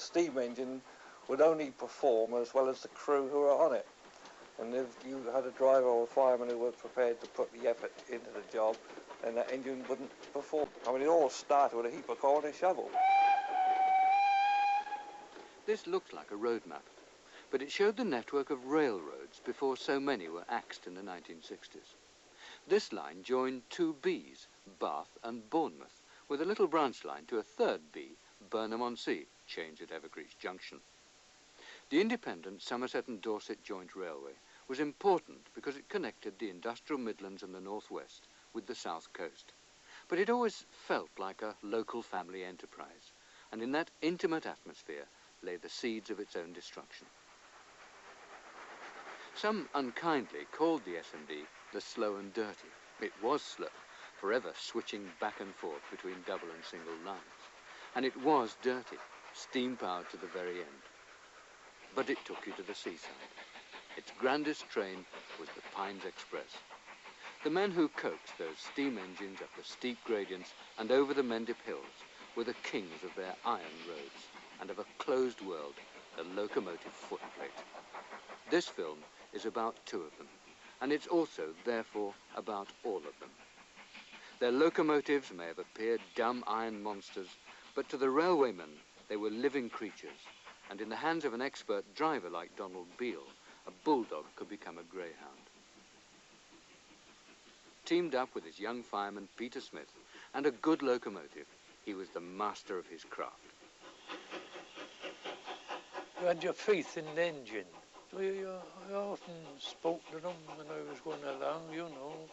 steam engine would only perform as well as the crew who are on it. And if you had a driver or a fireman who was prepared to put the effort into the job, then that engine wouldn't perform. I mean, it all started with a heap of coal and a shovel. This looks like a road map, but it showed the network of railroads before so many were axed in the 1960s. This line joined two Bs, Bath and Bournemouth, with a little branch line to a third B, Burnham-on-Sea, changed at Evercreech Junction. The independent Somerset and Dorset Joint Railway was important because it connected the industrial Midlands and the northwest with the south coast. But it always felt like a local family enterprise, and in that intimate atmosphere lay the seeds of its own destruction. Some unkindly called the S&D the slow and dirty. It was slow, forever switching back and forth between double and single lines. And it was dirty, steam-powered to the very end. But it took you to the seaside. Its grandest train was the Pines Express. The men who coaxed those steam engines up the steep gradients and over the Mendip Hills were the kings of their iron roads and of a closed world, the locomotive footplate. This film is about two of them, and it's also, therefore, about all of them. Their locomotives may have appeared dumb iron monsters, but to the railwaymen they were living creatures, and in the hands of an expert driver like Donald Beale, a bulldog could become a greyhound. Teamed up with his young fireman Peter Smith and a good locomotive, he was the master of his craft. You had your faith in the engine. I often spoke to them when I was going along, you know.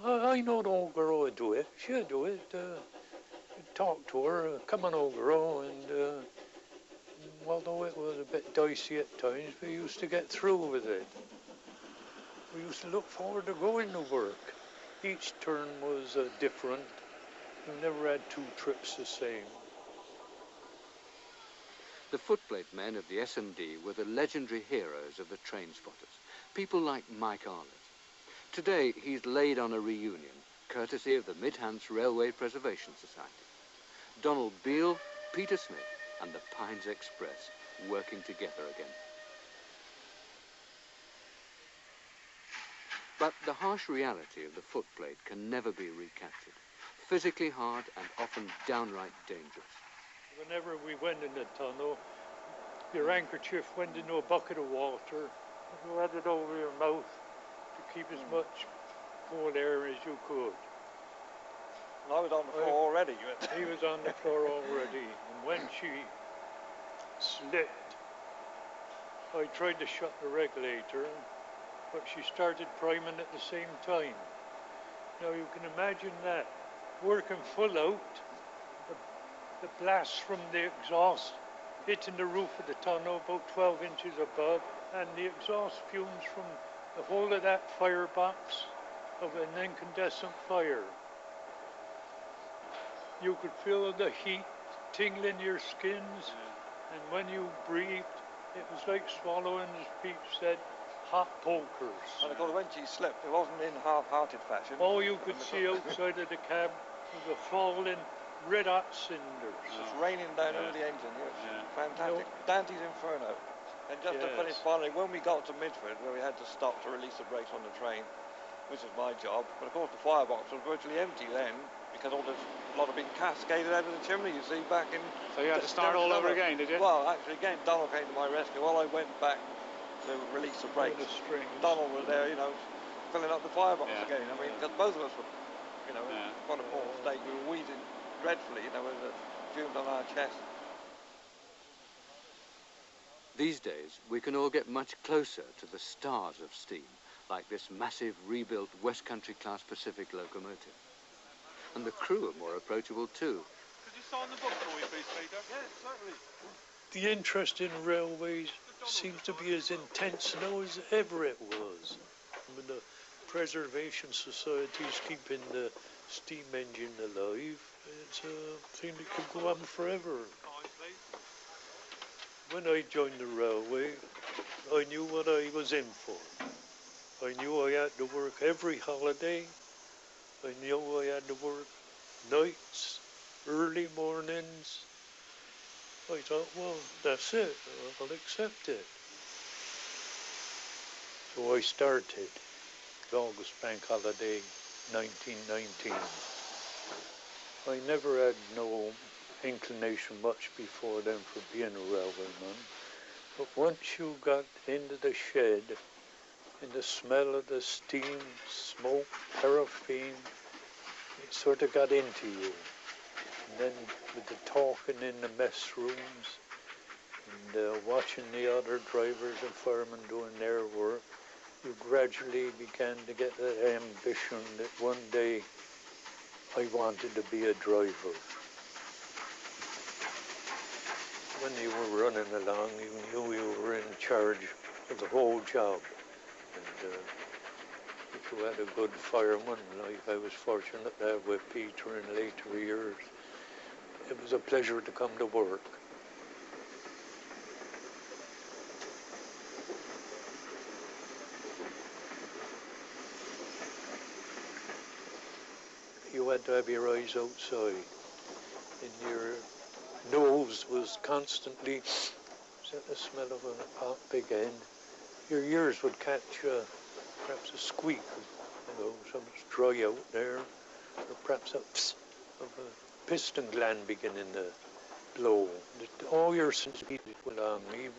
I know the old girl would do it. She'd do it. Talk to her, come on, old girl, and although it was a bit dicey at times, we used to get through with it. We used to look forward to going to work. Each turn was different. We never had two trips the same. The footplate men of the S&D were the legendary heroes of the train spotters, people like Mike Arlett. Today, he's laid on a reunion, courtesy of the Midhants Railway Preservation Society. Donald Beale, Peter Smith, and the Pines Express working together again. But the harsh reality of the footplate can never be recaptured. Physically hard and often downright dangerous. Whenever we went in the tunnel, your handkerchief went into a bucket of water. You had it over your mouth to keep as much cold air as you could. I was on the floor already. He was on the floor already. And when she slipped, I tried to shut the regulator, but she started priming at the same time. Now you can imagine that, working full out, the blast from the exhaust hitting the roof of the tunnel about 12 inches above, and the exhaust fumes from the whole of that firebox of an incandescent fire. You could feel the heat tingling your skins, and when you breathed, it was like swallowing, as Pete said, hot pokers. And of course, when she slept, it wasn't in half-hearted fashion. All you could see outside of the cab was a falling red-hot cinders. It's raining down over the engine. It was fantastic. Dante's Inferno. And just to finish finally, when we got to Midford, where we had to stop to release the brakes on the train, which was my job, but of course the firebox was virtually empty then, because all this lot had been cascaded out of the chimney, you see, back in... So you had to start all over again, did you? Well, actually, again, Donald came to my rescue. While I went back to release the brakes, Donald was there, you know, filling up the firebox again. I mean, because both of us were, you know, in quite a poor state. We were wheezing dreadfully, you know, with the fumes on our chest. These days, we can all get much closer to the stars of steam, like this massive rebuilt West Country class Pacific locomotive. And the crew are more approachable too. Could you sign the book for me, please, Peter? Yes, certainly. The interest in railways seems to be as intense now as ever it was. I mean, the Preservation Society's keeping the steam engine alive. It's a thing that could go on forever. When I joined the railway, I knew what I was in for. I knew I had to work every holiday. I knew I had to work nights, early mornings, I thought, well, that's it. I'll accept it. So I started August Bank Holiday 1919. I never had no inclination much before then for being a railwayman. But once you got into the shed, and the smell of the steam, smoke, paraffin, it sort of got into you. And then with the talking in the mess rooms, and watching the other drivers and firemen doing their work, you gradually began to get that ambition that one day I wanted to be a driver. When you were running along, you knew you were in charge of the whole job. And if you had a good fireman, like I was fortunate to have with Peter in later years, it was a pleasure to come to work. You had to have your eyes outside, and your nose was constantly the smell of a hot big end. Your ears would catch perhaps a squeak, something's dry out there, or perhaps a psst of a piston gland beginning to blow. All your senses went on, even